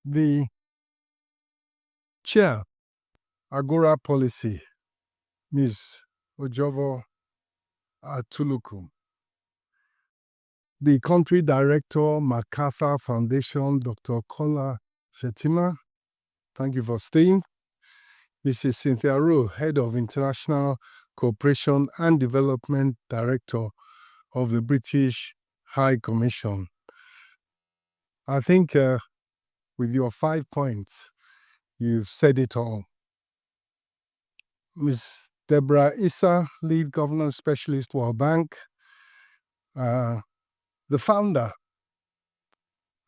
The chair, Agora Policy, Ms. Ojovo Atuluku. The country director, MacArthur Foundation, Dr. Kola Shetima. Thank you for staying. Mrs. Cynthia Rowe, Head of International Cooperation and Development Director of the British High Commission. I think with your 5 points, you've said it all. Ms. Deborah Issa, Lead Governance Specialist, World Bank, the founder,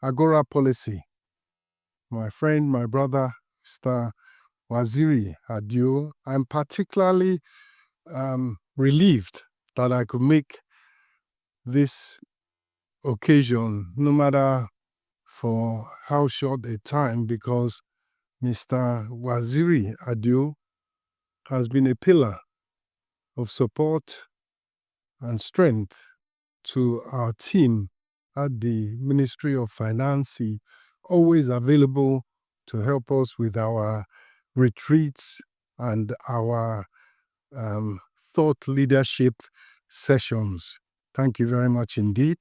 Agora Policy, my friend, my brother, Mr. Waziri Adio. I'm particularly relieved that I could make this occasion, no matter for how short a time, because Mr. Waziri Adio has been a pillar of support and strength to our team at the Ministry of Finance, always available to help us with our retreats and our thought leadership sessions. Thank you very much indeed.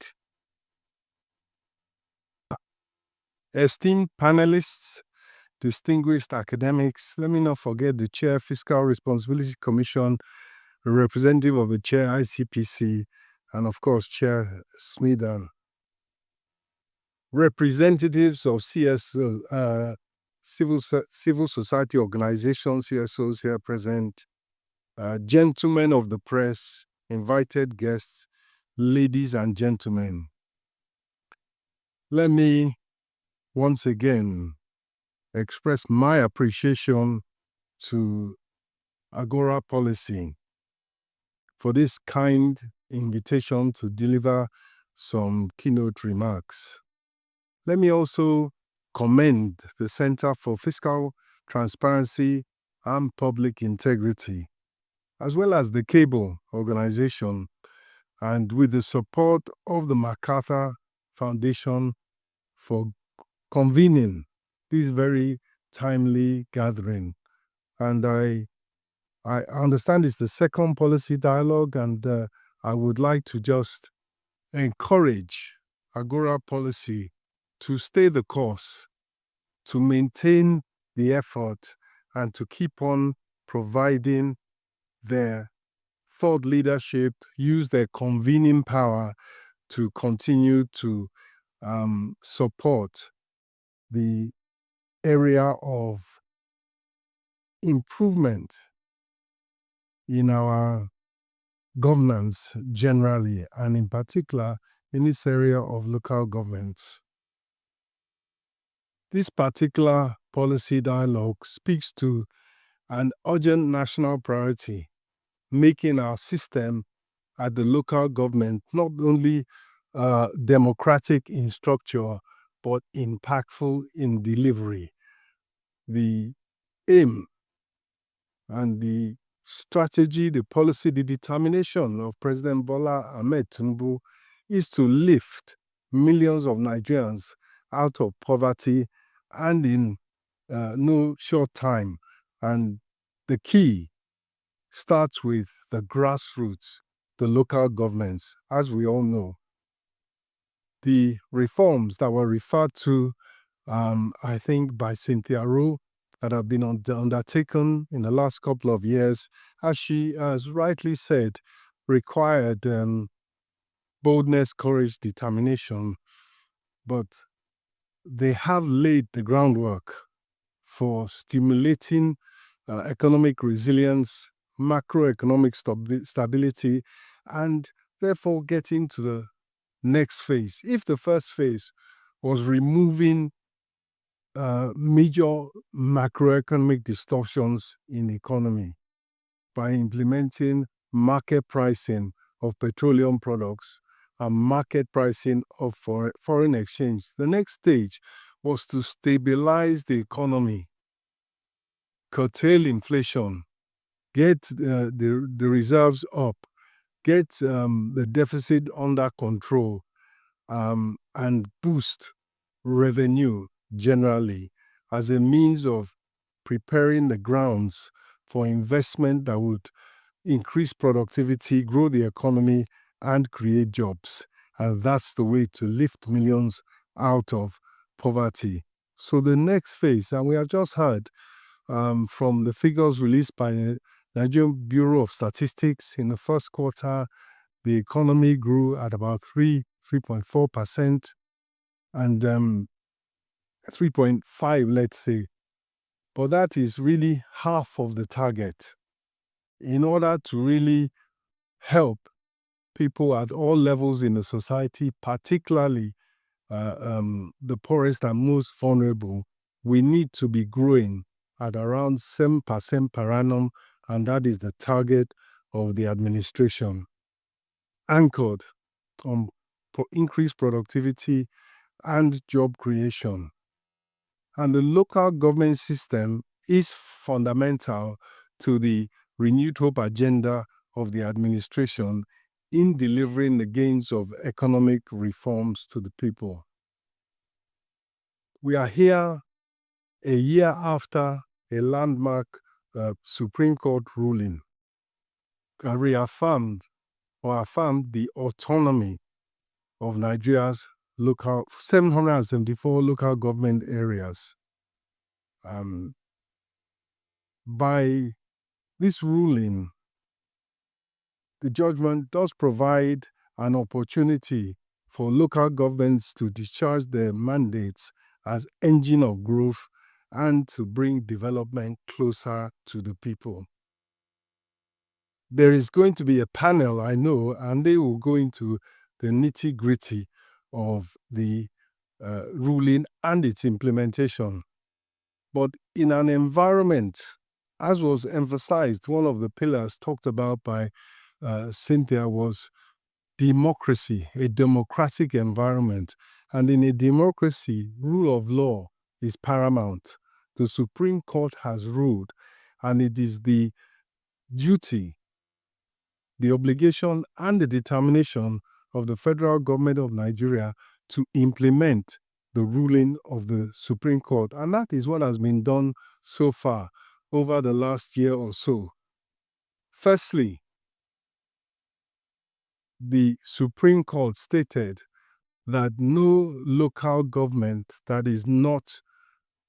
Esteemed panelists, distinguished academics, let me not forget the Chair, Fiscal Responsibility Commission, the representative of the Chair, ICPC, and of course, Chair Smidan. Representatives of CSO, civil society organizations, CSOs here present, gentlemen of the press, invited guests, ladies and gentlemen. Let me once again express my appreciation to Agora Policy for this kind invitation to deliver some keynote remarks. Let me also commend the Center for Fiscal Transparency and Public Integrity, as well as the Cable organization, and with the support of the MacArthur Foundation for convening this very timely gathering. And I understand it's the second policy dialogue, and I would like to just encourage Agora Policy to stay the course, to maintain the effort, and to keep on providing their thought leadership, use their convening power to continue to support the area of improvement in our governance generally, and in particular in this area of local governments. This particular policy dialogue speaks to an urgent national priority, making our system at the local government not only democratic in structure, but impactful in delivery. The aim and the strategy, the policy, the determination of President Bola Ahmed Tinubu is to lift millions of Nigerians out of poverty, and in no short time. And the key starts with the grassroots, the local governments, as we all know. The reforms that were referred to, I think, by Cynthia Rowe, that have been undertaken in the last couple of years, as she has rightly said, required boldness, courage, determination, but they have laid the groundwork for stimulating economic resilience, macroeconomic stability, and therefore getting to the next phase. If the first phase was removing major macroeconomic distortions in the economy by implementing market pricing of petroleum products and market pricing of foreign exchange, the next stage was to stabilize the economy, curtail inflation, get the reserves up, get the deficit under control, and boost revenue generally as a means of preparing the grounds for investment that would increase productivity, grow the economy, and create jobs. And that's the way to lift millions out of poverty. So the next phase, and we have just heard from the figures released by the Nigerian Bureau of Statistics in the first quarter, the economy grew at about 3.4%, and 3.5, let's say. But that is really half of the target. In order to really help people at all levels in the society, particularly the poorest and most vulnerable, we need to be growing at around 7% per annum, and that is the target of the administration, anchored on increased productivity and job creation. And the local government system is fundamental to the renewed hope agenda of the administration in delivering the gains of economic reforms to the people. We are here a year after a landmark Supreme Court ruling reaffirmed or affirmed the autonomy of Nigeria's 774 local government areas. By this ruling, the judgment does provide an opportunity for local governments to discharge their mandates as engine of growth and to bring development closer to the people. There is going to be a panel, I know, and they will go into the nitty-gritty of the ruling and its implementation. But in an environment, as was emphasized, one of the pillars talked about by Cynthia was democracy, a democratic environment. And in a democracy, rule of law is paramount. The Supreme Court has ruled, and it is the duty, the obligation, and the determination of the federal government of Nigeria to implement the ruling of the Supreme Court. And that is what has been done so far over the last year or so. Firstly, the Supreme Court stated that no local government that is not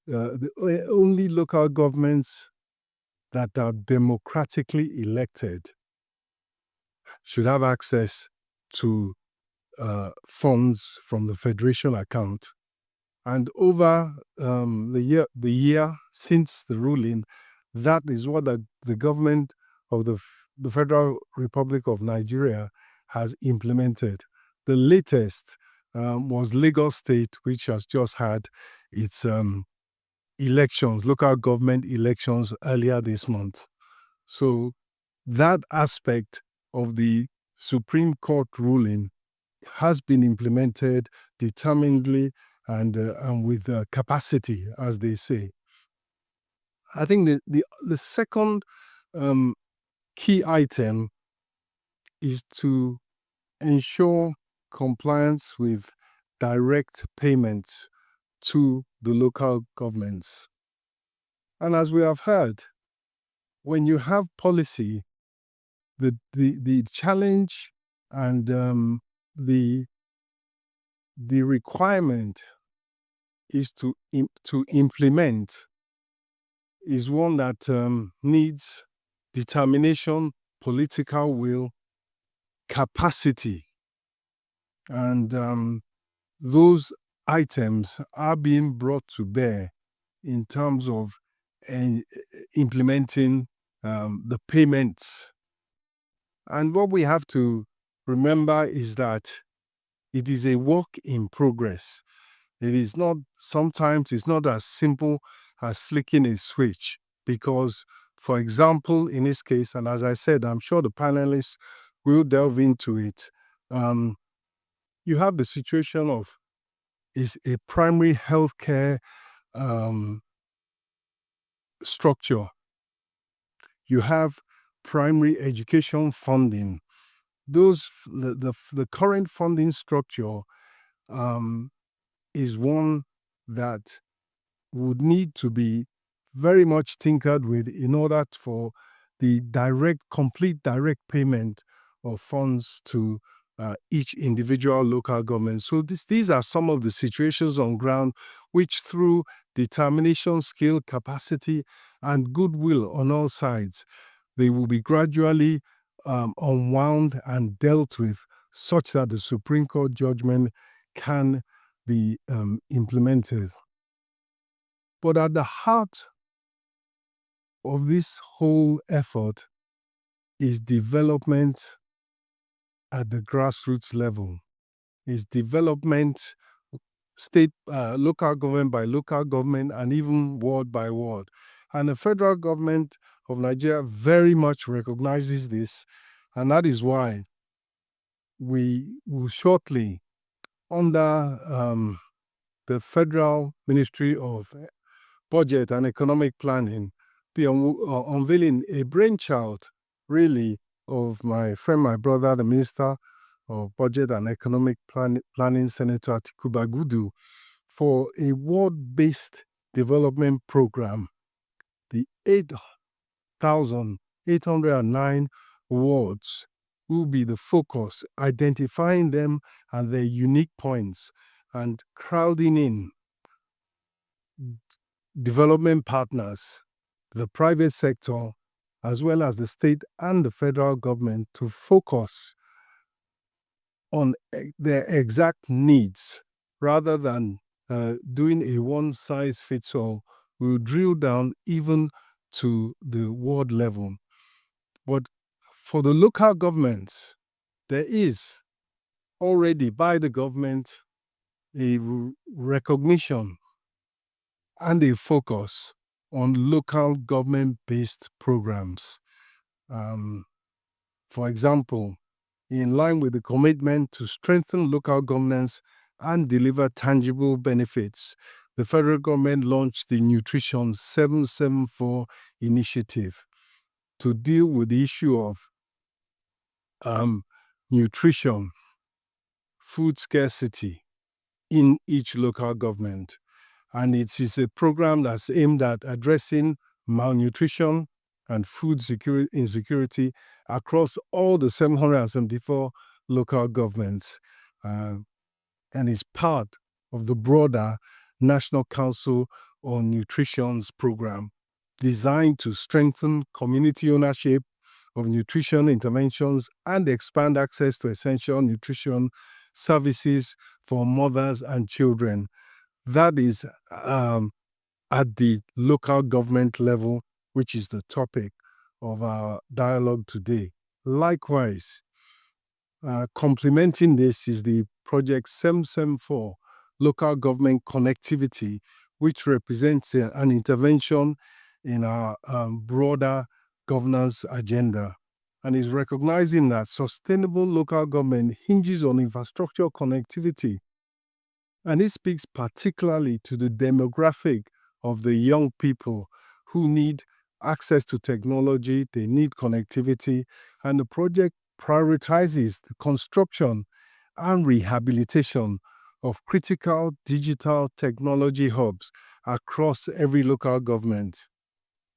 the only local governments that are democratically elected should have access to funds from the federation account. And over the year since the ruling, that is what the government of the Federal Republic of Nigeria has implemented. The latest was Lagos State, which has just had its elections, local government elections earlier this month. So that aspect of the Supreme Court ruling has been implemented determinedly and with capacity, as they say. I think the second key item is to ensure compliance with direct payments to the local governments. And as we have heard, when you have policy, the challenge and the requirement is to implement is one that needs determination, political will, capacity, and those items are being brought to bear in terms of implementing the payments. And what we have to remember is that it is a work in progress. It is not, sometimes it's not as simple as flicking a switch because, for example, in this case, and as I said, I'm sure the panelists will delve into it, you have the situation of is a primary healthcare structure. You have primary education funding. The current funding structure is one that would need to be very much tinkered with in order for the complete direct payment of funds to each individual local government. So these are some of the situations on ground which, through determination, skill, capacity, and goodwill on all sides, they will be gradually unwound and dealt with such that the Supreme Court judgment can be implemented. But at the heart of this whole effort is development at the grassroots level, is development state, local government by local government, and even ward by ward. And the federal government of Nigeria very much recognizes this, and that is why we will shortly, under the Federal Ministry of Budget and Economic Planning, be unveiling a brainchild, really, of my friend, my brother, the Minister of Budget and Economic Planning, Senator Atiku Bagudu, for a ward-based development program. The 8,809 wards will be the focus, identifying them and their unique points and crowding in development partners, the private sector, as well as the state and the federal government, to focus on their exact needs rather than doing a one-size-fits-all. We'll drill down even to the ward level. But for the local governments, there is already by the government a recognition and a focus on local government-based programs. For example, in line with the commitment to strengthen local governance and deliver tangible benefits, the federal government launched the Nutrition 774 initiative to deal with the issue of nutrition, food scarcity in each local government. And it is a program that's aimed at addressing malnutrition and food insecurity across all the 774 local governments, and is part of the broader National Council on Nutrition's program, designed to strengthen community ownership of nutrition interventions and expand access to essential nutrition services for mothers and children. That is at the local government level, which is the topic of our dialogue today. Likewise, complementing this is the Project 774, Local Government Connectivity, which represents an intervention in our broader governance agenda, and is recognizing that sustainable local government hinges on infrastructure connectivity. And it speaks particularly to the demographic of the young people who need access to technology, they need connectivity, and the project prioritizes the construction and rehabilitation of critical digital technology hubs across every local government.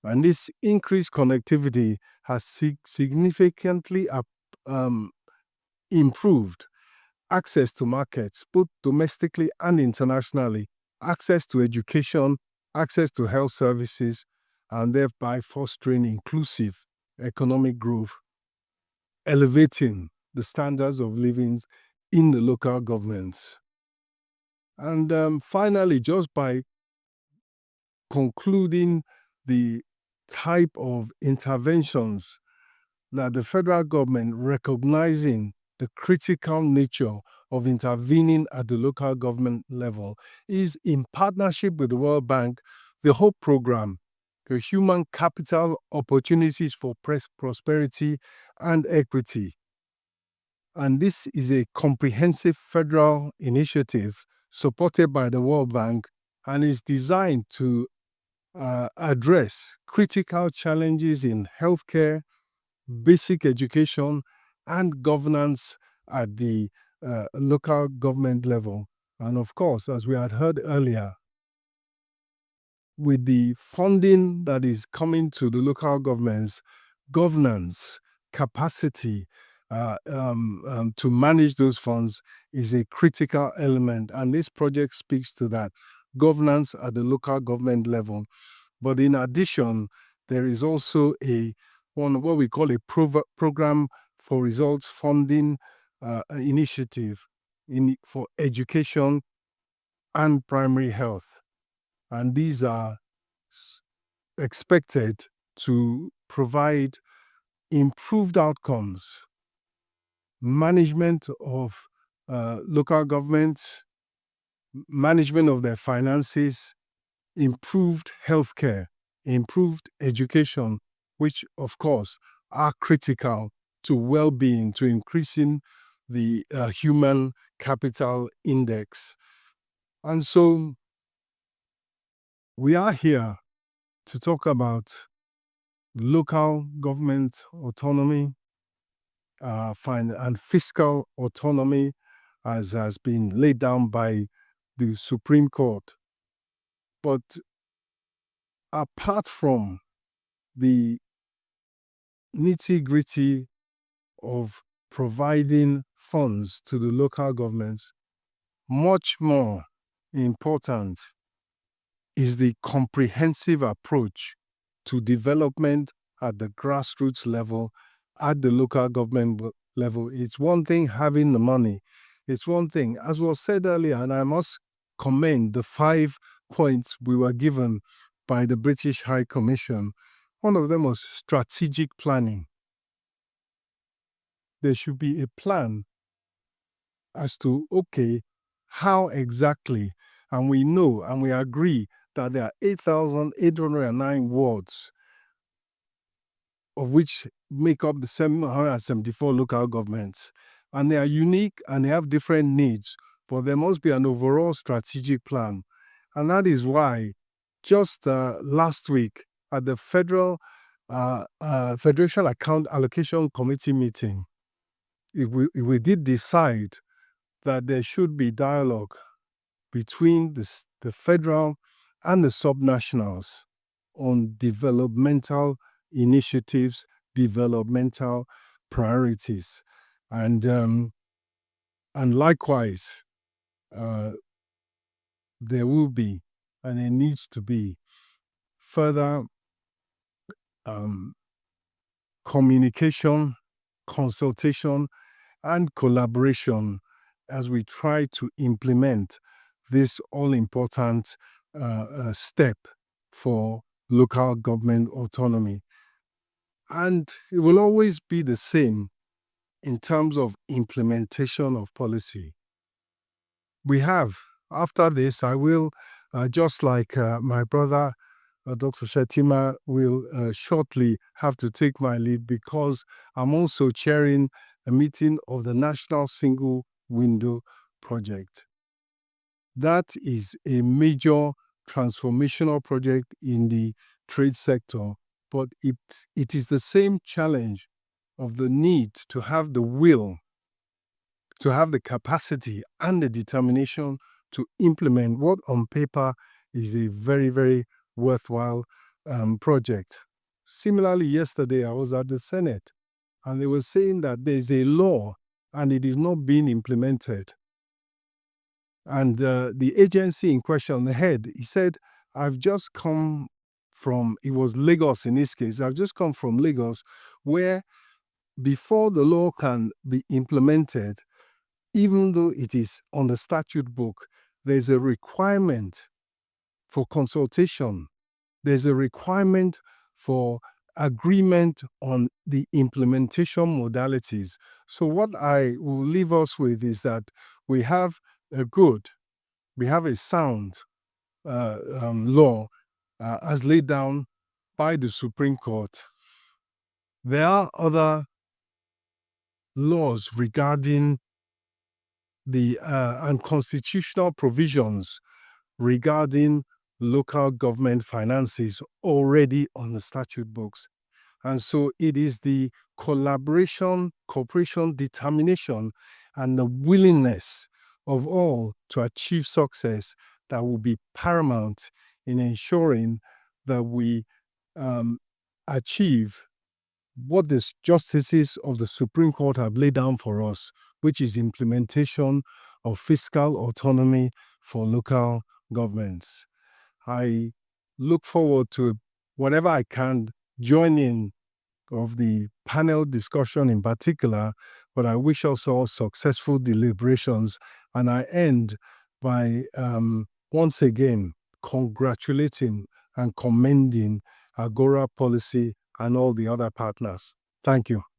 And this increased connectivity has significantly improved access to markets, both domestically and internationally, access to education, access to health services, and thereby fostering inclusive economic growth, elevating the standards of living in the local governments. And finally, just by concluding the type of interventions that the federal government, recognizing the critical nature of intervening at the local government level, is in partnership with the World Bank, the whole program, the Human Capital Opportunities for Prosperity and Equity. And this is a comprehensive federal initiative supported by the World Bank and is designed to address critical challenges in healthcare, basic education, and governance at the local government level. And of course, as we had heard earlier, with the funding that is coming to the local governments, governance, capacity to manage those funds is a critical element. And this project speaks to that governance at the local government level. But in addition, there is also what we call a program for results funding initiative for education and primary health. And these are expected to provide improved outcomes, management of local governments, management of their finances, improved healthcare, improved education, which of course are critical to well-being, to increasing the human capital index. And so we are here to talk about local government autonomy and fiscal autonomy, as has been laid down by the Supreme Court. But apart from the nitty-gritty of providing funds to the local governments, much more important is the comprehensive approach to development at the grassroots level, at the local government level. It's one thing having the money. It's one thing, as was said earlier, and I must commend the 5 points we were given by the British High Commission. One of them was strategic planning. There should be a plan as to, okay, how exactly, and we know and we agree that there are 8,809 wards, of which make up the 774 local governments. And they are unique and they have different needs, but there must be an overall strategic plan. And that is why just last week at the Federation Account Allocation Committee meeting, we did decide that there should be dialogue between the federal and the subnationals on developmental initiatives, developmental priorities. And likewise, there will be, and it needs to be, further communication, consultation, and collaboration as we try to implement this all-important step for local government autonomy. And it will always be the same in terms of implementation of policy. We have, after this, I will, just like my brother, Dr. Shetima, will shortly have to take my lead because I'm also chairing a meeting of the National Single Window Project. That is a major transformational project in the trade sector, but it is the same challenge of the need to have the will, to have the capacity and the determination to implement what on paper is a very, very worthwhile project. Similarly, yesterday I was at the Senate and they were saying that there's a law and it is not being implemented. And the agency in question, the head, he said, I've just come from, it was Lagos in this case, I've just come from Lagos, where before the law can be implemented, even though it is on the statute book, there's a requirement for consultation. There's a requirement for agreement on the implementation modalities. So what I will leave us with is that we have a sound law as laid down by the Supreme Court. There are other laws regarding the unconstitutional provisions regarding local government finances already on the statute books. And so it is the collaboration, cooperation, determination, and the willingness of all to achieve success that will be paramount in ensuring that we achieve what the justices of the Supreme Court have laid down for us, which is implementation of fiscal autonomy for local governments. I look forward to whatever I can join in of the panel discussion in particular, but I wish us all successful deliberations. And I end by once again congratulating and commending Agora Policy and all the other partners. Thank you.